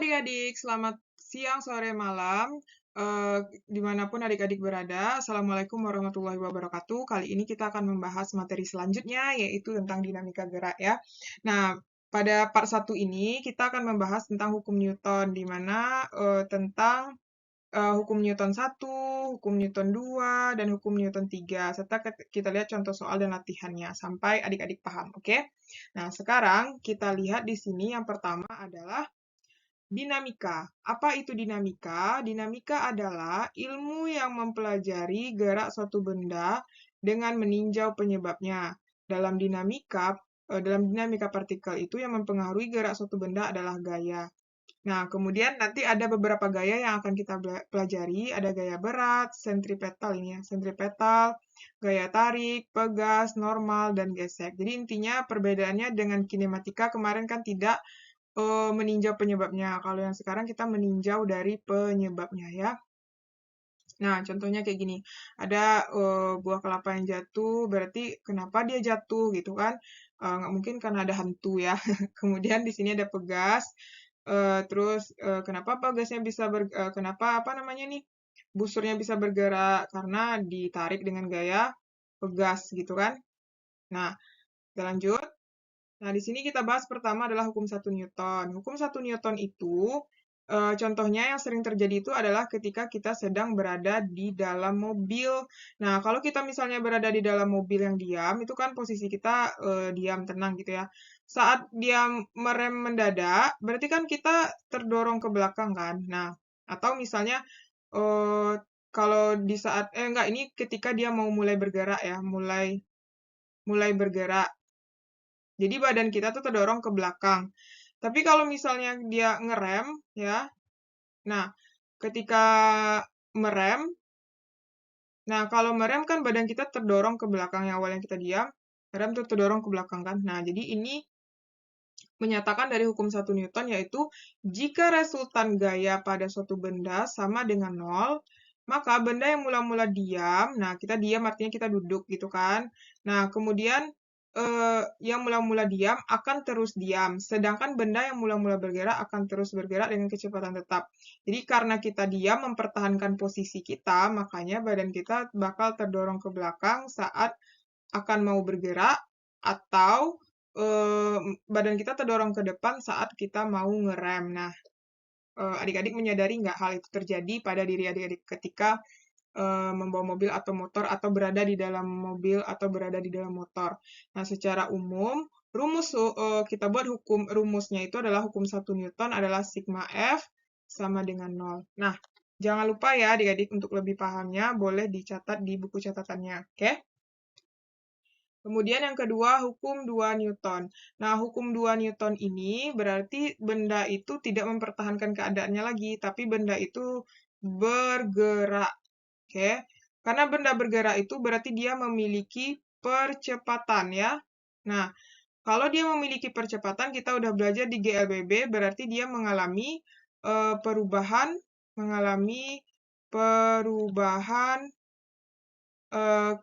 adik-adik, selamat siang, sore, malam, dimanapun adik-adik berada. Assalamualaikum warahmatullahi wabarakatuh. Kali ini kita akan membahas materi selanjutnya, yaitu tentang dinamika gerak ya. Nah, pada part 1 ini kita akan membahas tentang hukum Newton, di mana tentang hukum Newton 1, hukum Newton 2, dan hukum Newton 3, serta kita lihat contoh soal dan latihannya, sampai adik-adik paham, oke? Nah, sekarang kita lihat di sini yang pertama adalah dinamika. Apa itu dinamika? Dinamika adalah ilmu yang mempelajari gerak suatu benda dengan meninjau penyebabnya. Dalam dinamika partikel itu yang mempengaruhi gerak suatu benda adalah gaya. Nah, kemudian nanti ada beberapa gaya yang akan kita pelajari. Ada gaya berat, sentripetal ini ya, sentripetal, gaya tarik, pegas, normal, dan gesek. Jadi intinya perbedaannya dengan kinematika kemarin kan tidak meninjau penyebabnya. Kalau yang sekarang kita meninjau dari penyebabnya ya. Nah, contohnya kayak gini. Ada buah kelapa yang jatuh, berarti kenapa dia jatuh gitu kan? Nggak mungkin karena ada hantu ya. Kemudian di sini ada pegas. Terus kenapa pegasnya bisa kenapa apa namanya nih? Busurnya bisa bergerak karena ditarik dengan gaya pegas gitu kan? Nah, kita lanjut. Nah, di sini kita bahas pertama adalah hukum 1 Newton. Hukum 1 Newton itu, contohnya yang sering terjadi itu adalah ketika kita sedang berada di dalam mobil. Nah, kalau kita misalnya berada di dalam mobil yang diam, itu kan posisi kita diam, tenang gitu ya. Saat dia merem mendadak, berarti kan kita terdorong ke belakang kan. Nah, atau misalnya eh, kalau di saat, enggak, ini ketika dia mau mulai bergerak ya, mulai bergerak. Jadi badan kita tuh terdorong ke belakang. Tapi kalau misalnya dia ngerem, ya, nah ketika merem, nah kalau merem kan badan kita terdorong ke belakang yang awalnya kita diam, rem tuh terdorong ke belakang kan. Nah jadi ini menyatakan dari hukum 1 Newton yaitu jika resultan gaya pada suatu benda sama dengan 0, maka benda yang mula-mula diam, nah kita diam artinya kita duduk gitu kan. Nah, kemudian yang mula-mula diam akan terus diam, sedangkan benda yang mula-mula bergerak akan terus bergerak dengan kecepatan tetap. Jadi karena kita diam mempertahankan posisi kita, makanya badan kita bakal terdorong ke belakang saat akan mau bergerak atau badan kita terdorong ke depan saat kita mau ngerem. Nah, adik-adik menyadari nggak hal itu terjadi pada diri adik-adik ketika membawa mobil atau motor atau berada di dalam mobil atau berada di dalam motor. Nah, secara umum, kita buat rumusnya itu adalah hukum 1 Newton adalah sigma F sama dengan 0. Nah, jangan lupa ya adik-adik untuk lebih pahamnya boleh dicatat di buku catatannya, oke? Kemudian yang kedua, hukum 2 Newton. Nah, hukum 2 Newton ini berarti benda itu tidak mempertahankan keadaannya lagi, tapi benda itu bergerak. Oke, karena benda bergerak itu berarti dia memiliki percepatan ya. Nah, kalau dia memiliki percepatan, kita udah belajar di GLBB, berarti dia mengalami perubahan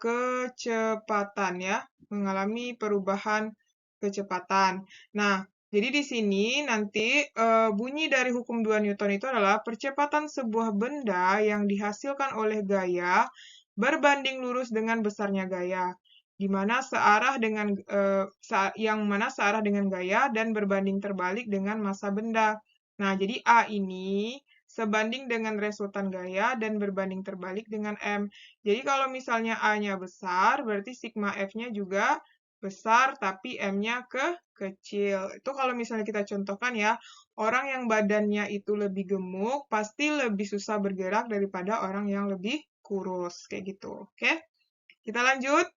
kecepatan ya, mengalami perubahan kecepatan. Nah, jadi di sini nanti bunyi dari hukum 2 Newton itu adalah percepatan sebuah benda yang dihasilkan oleh gaya berbanding lurus dengan besarnya gaya, di mana searah dengan gaya dan berbanding terbalik dengan massa benda. Nah, jadi A ini sebanding dengan resultan gaya dan berbanding terbalik dengan M. Jadi kalau misalnya A-nya besar, berarti sigma F-nya juga besar, tapi M-nya kecil. Itu kalau misalnya kita contohkan ya, orang yang badannya itu lebih gemuk, pasti lebih susah bergerak daripada orang yang lebih kurus. Kayak gitu, oke? Kita lanjut.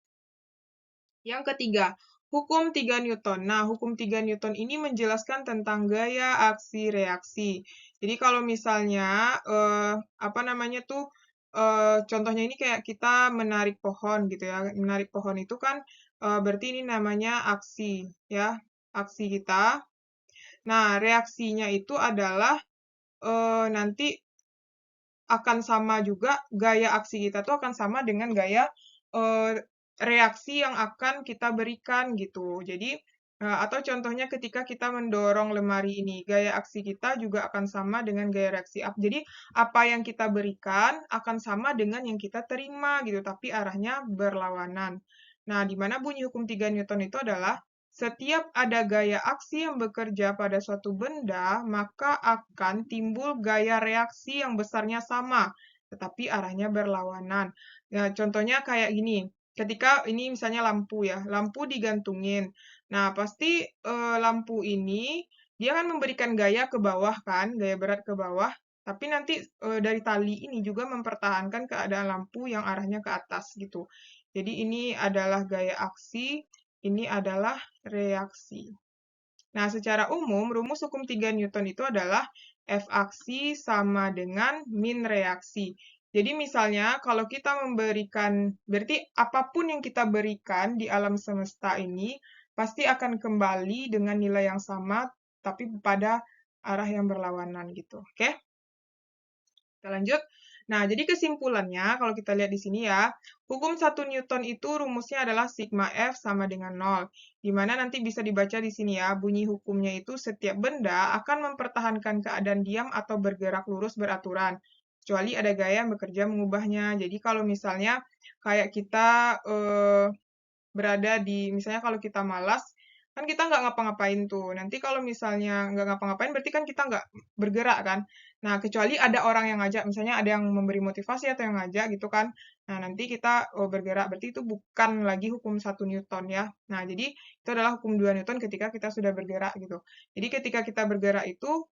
Yang ketiga, hukum 3 Newton. Nah, hukum 3 Newton ini menjelaskan tentang gaya aksi reaksi. Jadi kalau misalnya contohnya ini kayak kita menarik pohon gitu ya. Menarik pohon itu kan berarti ini namanya aksi ya, aksi kita. Nah, reaksinya itu adalah nanti akan sama juga gaya aksi kita tuh akan sama dengan gaya reaksi yang akan kita berikan gitu. Jadi Atau contohnya ketika kita mendorong lemari ini, gaya aksi kita juga akan sama dengan gaya reaksi up. Jadi apa yang kita berikan akan sama dengan yang kita terima gitu, tapi arahnya berlawanan. Nah, di mana bunyi hukum 3 Newton itu adalah setiap ada gaya aksi yang bekerja pada suatu benda, maka akan timbul gaya reaksi yang besarnya sama, tetapi arahnya berlawanan. Nah, contohnya kayak gini. Ketika ini misalnya lampu ya, lampu digantungin. Nah, pasti lampu ini dia kan memberikan gaya ke bawah kan, gaya berat ke bawah, tapi nanti dari tali ini juga mempertahankan keadaan lampu yang arahnya ke atas gitu. Jadi ini adalah gaya aksi, ini adalah reaksi. Nah, secara umum rumus hukum 3 Newton itu adalah F aksi sama dengan min reaksi. Jadi misalnya kalau kita memberikan, berarti apapun yang kita berikan di alam semesta ini, pasti akan kembali dengan nilai yang sama, tapi pada arah yang berlawanan gitu. Oke? Kita lanjut. Nah, jadi kesimpulannya, kalau kita lihat di sini ya, hukum 1 Newton itu rumusnya adalah sigma F sama dengan 0. Di mana nanti bisa dibaca di sini ya, bunyi hukumnya itu setiap benda akan mempertahankan keadaan diam atau bergerak lurus beraturan. Kecuali ada gaya yang bekerja mengubahnya. Jadi kalau misalnya kayak kita berada di, misalnya kalau kita malas, kan kita nggak ngapa-ngapain tuh. Nanti kalau misalnya nggak ngapa-ngapain, berarti kan kita nggak bergerak kan. Nah, kecuali ada orang yang ngajak, misalnya ada yang memberi motivasi atau yang ngajak gitu kan. Nah, nanti kita bergerak, berarti itu bukan lagi hukum 1 Newton ya. Nah, jadi itu adalah hukum 2 Newton ketika kita sudah bergerak gitu. Jadi ketika kita bergerak itu,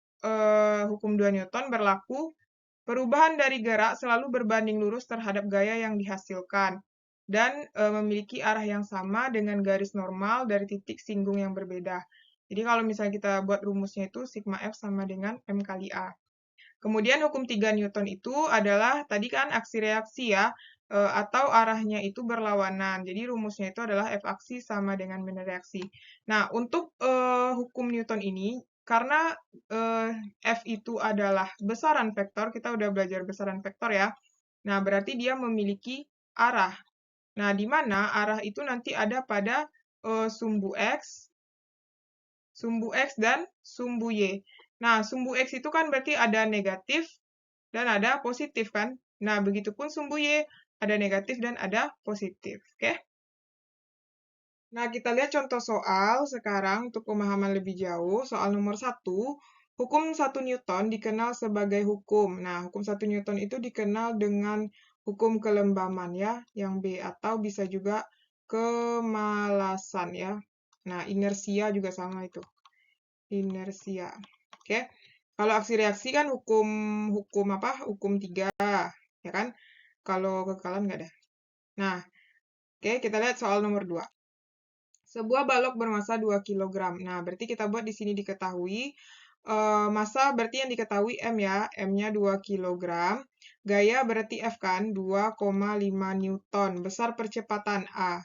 hukum 2 Newton berlaku, perubahan dari gerak selalu berbanding lurus terhadap gaya yang dihasilkan dan memiliki arah yang sama dengan garis normal dari titik singgung yang berbeda. Jadi kalau misalnya kita buat rumusnya itu sigma F sama dengan M kali A. Kemudian hukum 3 Newton itu adalah tadi kan aksi reaksi ya, atau arahnya itu berlawanan. Jadi rumusnya itu adalah F aksi sama dengan min reaksi. Nah, untuk hukum Newton ini, karena F itu adalah besaran vektor, kita udah belajar besaran vektor ya. Nah, berarti dia memiliki arah. Nah, di mana arah itu nanti ada pada sumbu X, dan sumbu Y. Nah, sumbu X itu kan berarti ada negatif dan ada positif kan? Nah, begitupun sumbu Y, ada negatif dan ada positif. Oke? Nah, kita lihat contoh soal sekarang untuk pemahaman lebih jauh. Soal nomor 1, hukum 1 Newton dikenal sebagai hukum. Nah, hukum 1 Newton itu dikenal dengan hukum kelembaman ya, yang B, atau bisa juga kemalasan ya. Nah, inersia juga sama itu. Inersia. Oke. Kalau aksi reaksi kan hukum apa? Hukum 3, ya kan? Kalau kekekalan nggak ada. Nah, oke, kita lihat soal nomor 2. Sebuah balok bermasa 2 kg. Nah, berarti kita buat di sini diketahui massa berarti yang diketahui M ya, M-nya 2 kg. Gaya berarti F kan, 2,5 Newton. Besar percepatan A.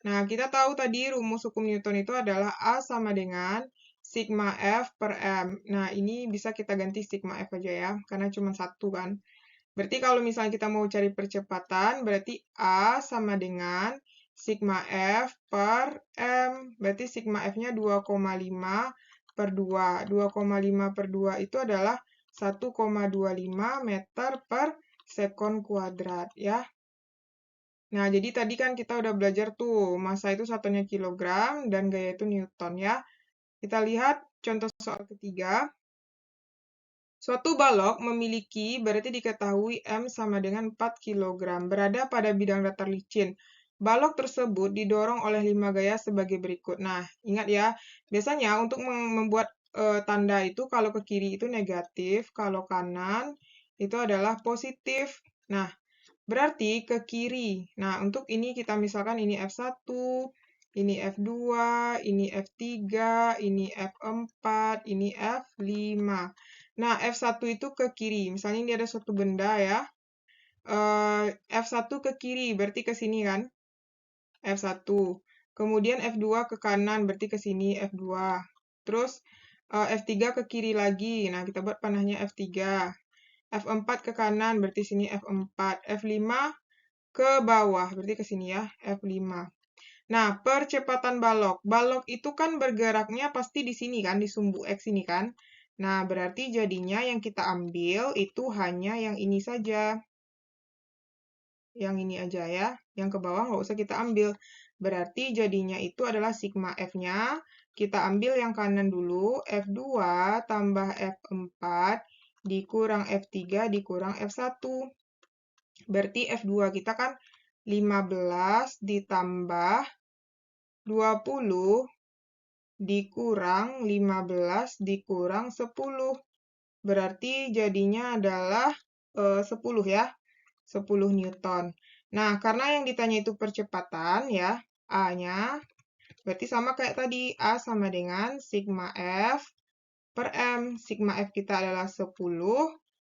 Nah, kita tahu tadi rumus hukum Newton itu adalah A sama dengan sigma F per M. Nah, ini bisa kita ganti sigma F aja ya, karena cuma satu kan. Berarti kalau misalnya kita mau cari percepatan, berarti A sama dengan sigma F per M. Berarti sigma F-nya 2,5 per 2. 2,5 per 2 itu adalah 1,25 meter per sekon kuadrat ya. Nah, jadi tadi kan kita udah belajar tuh, massa itu satunya kilogram dan gaya itu Newton ya. Kita lihat contoh soal ketiga. Suatu balok memiliki, berarti diketahui M sama dengan 4 kg, berada pada bidang datar licin. Balok tersebut didorong oleh 5 gaya sebagai berikut. Nah, ingat ya, biasanya untuk membuat tanda itu kalau ke kiri itu negatif, kalau kanan itu adalah positif. Nah, berarti ke kiri. Nah, untuk ini kita misalkan ini F1, ini F2, ini F3, ini F4, ini F5. Nah, F1 itu ke kiri. Misalnya ini ada suatu benda ya. F1 ke kiri, berarti ke sini kan? F1. Kemudian F2 ke kanan, berarti ke sini F2. Terus F3 ke kiri lagi. Nah, kita buat panahnya F3. F4 ke kanan, berarti sini F4. F5 ke bawah, berarti ke sini ya, F5. Nah, percepatan balok. Balok itu kan bergeraknya pasti di sini kan, di sumbu X ini kan. Nah, berarti jadinya yang kita ambil itu hanya yang ini saja. Yang ini aja ya. Yang ke bawah nggak usah kita ambil. Berarti jadinya itu adalah sigma F-nya. Kita ambil yang kanan dulu. F2 tambah F4 dikurang F3 dikurang F1. Berarti F2 kita kan 15 ditambah 20 dikurang 15 dikurang 10. Berarti jadinya adalah 10 ya. 10 Newton. Nah, karena yang ditanya itu percepatan ya, A-nya berarti sama kayak tadi. A sama dengan sigma F per M. Sigma F kita adalah 10,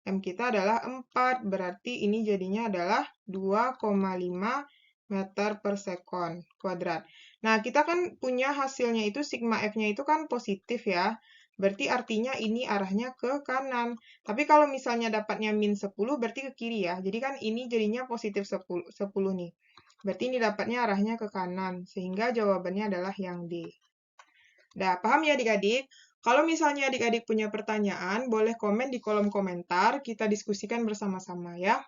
M kita adalah 4. Berarti ini jadinya adalah 2,5 meter per sekon kuadrat. Nah, kita kan punya hasilnya itu sigma F-nya itu kan positif ya. Berarti artinya ini arahnya ke kanan. Tapi kalau misalnya dapatnya min 10, berarti ke kiri ya. Jadi kan ini jadinya positif 10 nih. Berarti ini dapatnya arahnya ke kanan. Sehingga jawabannya adalah yang D. Nah, paham ya adik-adik? Kalau misalnya adik-adik punya pertanyaan, boleh komen di kolom komentar, kita diskusikan bersama-sama ya.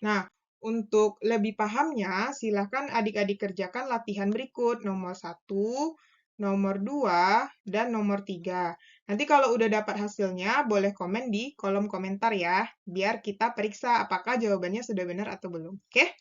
Nah, untuk lebih pahamnya, silakan adik-adik kerjakan latihan berikut, nomor 1, nomor 2, dan nomor 3. Nanti kalau udah dapat hasilnya, boleh komen di kolom komentar ya, biar kita periksa apakah jawabannya sudah benar atau belum. Oke?